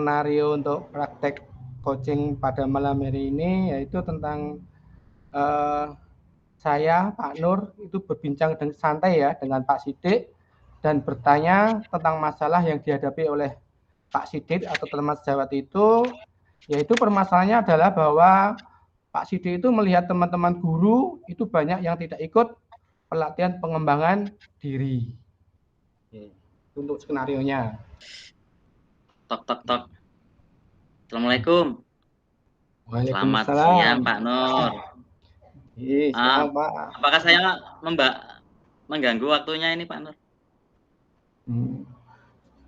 skenario untuk praktek coaching pada malam hari ini, yaitu tentang saya, Pak Nur, itu berbincang dengan santai ya dengan Pak Sidik dan bertanya tentang masalah yang dihadapi oleh Pak Sidik atau teman sejawat itu, yaitu permasalahannya adalah bahwa Pak Sidik itu melihat teman-teman guru itu banyak yang tidak ikut pelatihan pengembangan diri. Untuk skenario-nya. Tok tok tok. Assalamualaikum. Selamat Waalaikumsalam. siang Pak Nur. Siang, Pak. Apakah saya mengganggu waktunya ini Pak Nur?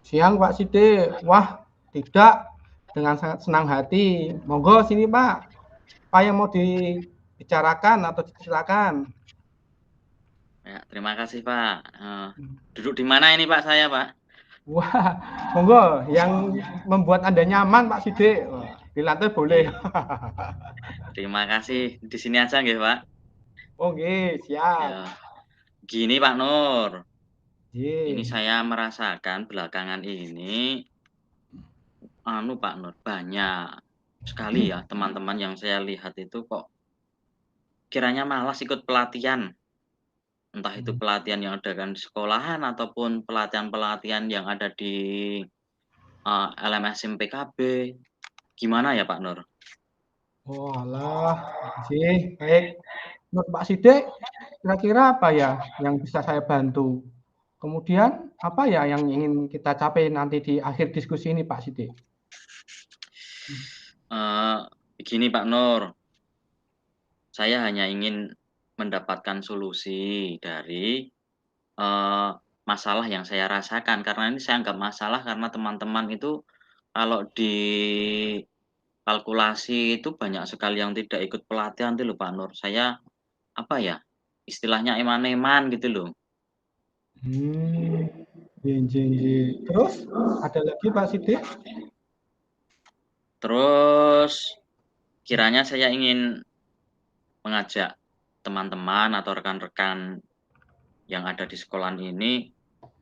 Siang Pak Sidik. Wah, tidak. Dengan sangat senang hati. Monggo sini Pak. Apa yang mau dibicarakan atau diceritakan? Ya, terima kasih Pak. Duduk di mana ini Pak saya Pak? Wah, monggo yang membuat Anda nyaman Pak Sidik. Di lantai boleh. Terima kasih. Di sini aja nggih Pak. Oke, siap. Ya. Gini Pak Nur. Ye. Ini saya merasakan belakangan ini Pak Nur, banyak sekali ya teman-teman yang saya lihat itu kok kiranya malas ikut pelatihan. Entah itu pelatihan yang adakan di sekolahan ataupun pelatihan-pelatihan yang ada di LMS PKB. Gimana ya Pak Nur? Oh alah, baik. Menurut Pak Sidik, kira-kira apa ya yang bisa saya bantu? Kemudian apa ya yang ingin kita capai nanti di akhir diskusi ini Pak Sidik? Begini Pak Nur, saya hanya ingin mendapatkan solusi dari masalah yang saya rasakan. Karena ini saya anggap masalah karena teman-teman itu kalau di kalkulasi itu banyak sekali yang tidak ikut pelatihan itu loh Pak Nur. Saya apa ya, istilahnya eman-eman gitu loh. Terus ada lagi Pak Sidik? Terus kiranya saya ingin mengajak teman-teman atau rekan-rekan yang ada di sekolah ini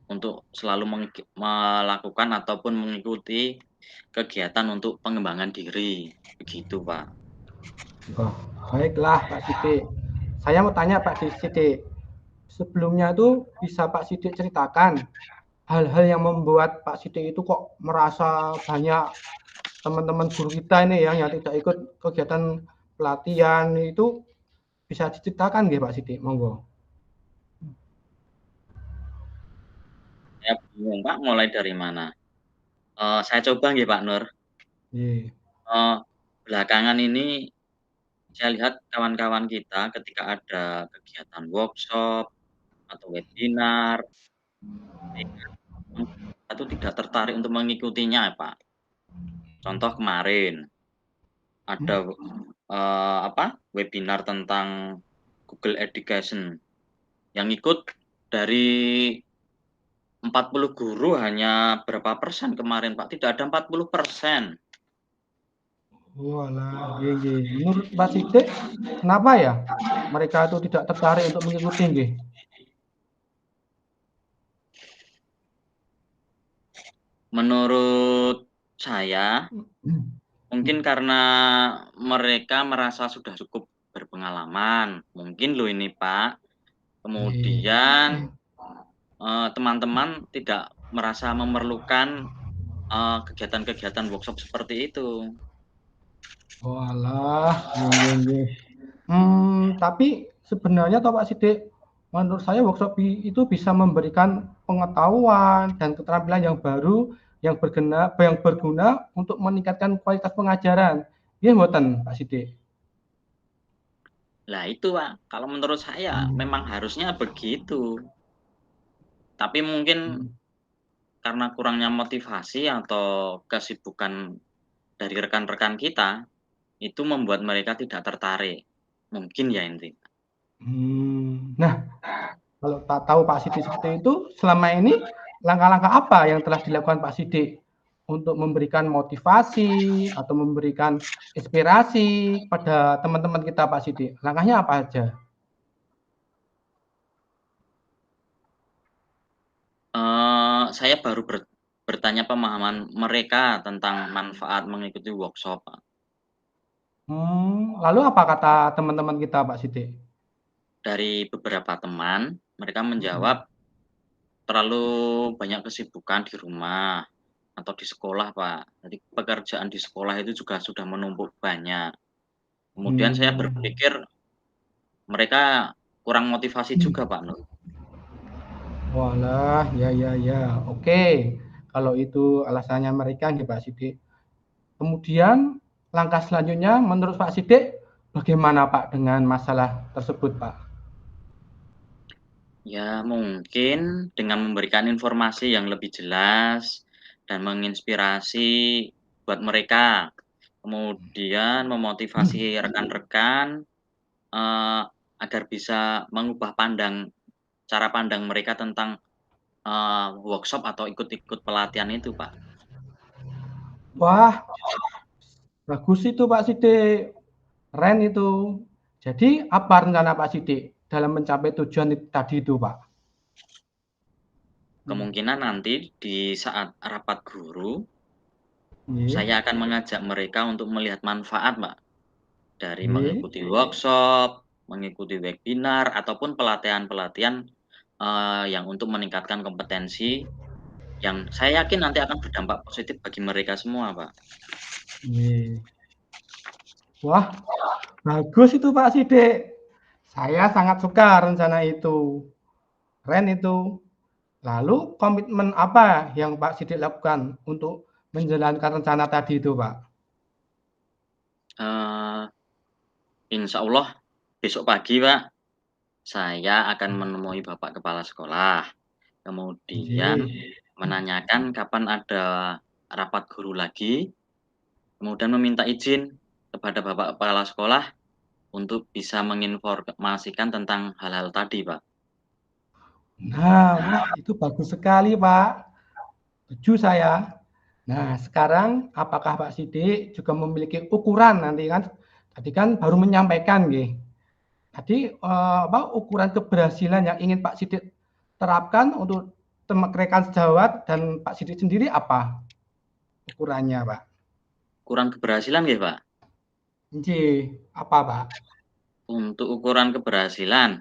untuk selalu melakukan ataupun mengikuti kegiatan untuk pengembangan diri. Begitu, Pak. Oh, baiklah Pak Sidik. Saya mau tanya Pak Sidik. Sebelumnya itu bisa Pak Sidik ceritakan hal-hal yang membuat Pak Sidik itu kok merasa banyak teman-teman guru kita ini yang tidak ikut kegiatan pelatihan itu bisa diceritakan nggih Pak Sidik? Monggo. Saya bingung, Pak, mulai dari mana? Saya coba nggih, Pak Nur. Belakangan ini saya lihat kawan-kawan kita ketika ada kegiatan workshop atau webinar, itu tidak tertarik untuk mengikutinya, Pak. Contoh kemarin ada webinar tentang Google Education yang ikut dari 40 guru hanya berapa persen kemarin Pak, tidak ada 40%. Walah, menurut Pak Sidik, kenapa ya mereka itu tidak tertarik untuk mengikuti nggih? Menurut saya, mungkin karena mereka merasa sudah cukup berpengalaman, mungkin loh ini Pak. Kemudian teman-teman tidak merasa memerlukan kegiatan-kegiatan workshop seperti itu. Walah, tapi sebenarnya toh Pak Sidik, menurut saya workshop itu bisa memberikan pengetahuan dan keterampilan yang baru yang berguna untuk meningkatkan kualitas pengajaran. Iya mboten Pak Sidik? Lah itu Pak, kalau menurut saya memang harusnya begitu. Tapi mungkin karena kurangnya motivasi atau kesibukan dari rekan-rekan kita, itu membuat mereka tidak tertarik. Mungkin ya inti. Nah, kalau tak tahu Pak Sidik seperti itu, selama ini langkah-langkah apa yang telah dilakukan Pak Sidik untuk memberikan motivasi atau memberikan inspirasi pada teman-teman kita Pak Sidik? Langkahnya apa aja? Saya baru bertanya pemahaman mereka tentang manfaat mengikuti workshop, Pak. Lalu apa kata teman-teman kita, Pak Sidik? Dari beberapa teman, mereka Mhm. menjawab terlalu banyak kesibukan di rumah atau di sekolah, Pak. Jadi pekerjaan di sekolah itu juga sudah menumpuk banyak. Kemudian saya Mmm. berpikir mereka kurang motivasi juga, Pak Nur. Walah, ya. Oke, kalau itu alasannya mereka nggih, Pak Sidik. Kemudian langkah selanjutnya menurut Pak Sidik bagaimana, Pak, dengan masalah tersebut, Pak? Ya mungkin dengan memberikan informasi yang lebih jelas dan menginspirasi buat mereka. Kemudian memotivasi rekan-rekan, agar bisa mengubah cara pandang mereka tentang, workshop atau ikut-ikut pelatihan itu, Pak. Wah, bagus itu Pak Sidik, keren itu. Jadi apa rencana Pak Sidik dalam mencapai tujuan tadi itu, Pak? Kemungkinan nanti di saat rapat guru, Nggih, saya akan mengajak mereka untuk melihat manfaat, Pak, dari nggih. mengikuti workshop, mengikuti webinar, ataupun pelatihan-pelatihan, yang untuk meningkatkan kompetensi yang saya yakin nanti akan berdampak positif bagi mereka semua, Pak. Nggih. Wah, bagus itu Pak Sidik. Saya sangat suka rencana itu. Keren itu. Lalu komitmen apa yang Pak Sidik lakukan untuk menjalankan rencana tadi itu, Pak? Eee, Insyaallah besok pagi, Pak, saya akan menemui Bapak Kepala Sekolah, kemudian Nggih. menanyakan kapan ada rapat guru lagi, kemudian meminta izin kepada Bapak Kepala Sekolah untuk bisa menginformasikan tentang hal-hal tadi, Pak. Nah, wah itu bagus sekali, Pak. Setuju saya. Nah, sekarang apakah Pak Sidik juga memiliki ukuran nanti kan? Tadi kan baru menyampaikan, nggih. Tadi ukuran keberhasilan yang ingin Pak Sidik terapkan untuk rekan sejawat dan Pak Sidik sendiri apa ukurannya, Pak? Ukuran keberhasilan nggih, Pak? Nggih, apa, Pak? Untuk ukuran keberhasilan,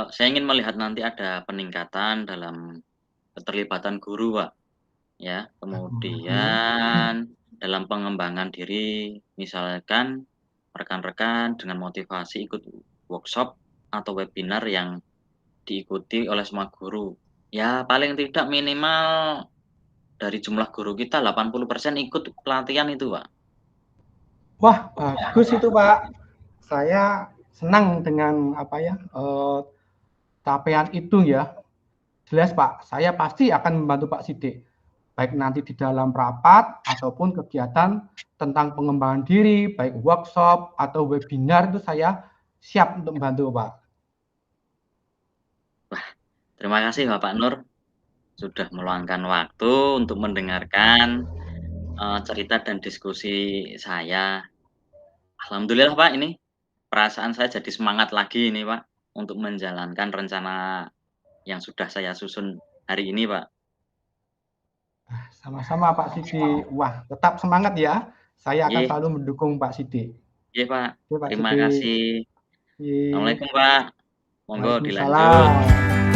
saya ingin melihat nanti ada peningkatan dalam keterlibatan guru, Pak, ya. Nggih. Kemudian dalam pengembangan diri, misalkan rekan-rekan dengan motivasi ikut workshop atau webinar yang diikuti oleh semua guru. Ya paling tidak minimal dari jumlah guru kita 80% ikut pelatihan itu, Pak. Wah, bagus itu, Pak. Saya senang dengan capaian itu ya. Jelas, Pak, saya pasti akan membantu Pak Sidik, baik nanti di dalam rapat ataupun kegiatan tentang pengembangan diri, baik workshop atau webinar itu saya siap untuk membantu, Pak. Terima kasih Bapak Nur sudah meluangkan waktu untuk mendengarkan, cerita dan diskusi saya. Alhamdulillah Pak ini, perasaan saya jadi semangat lagi ini Pak, untuk menjalankan rencana yang sudah saya susun hari ini Pak. Sama-sama Pak Sidik. Wah, tetap semangat ya. Saya akan Iya, selalu mendukung Pak Sidik. iya Pak, Oke, Pak terima Sidik. kasih. Iya. Assalamualaikum Pak, monggo dilanjut Waalaikumsalam.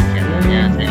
kegiatannya. Iya. Saya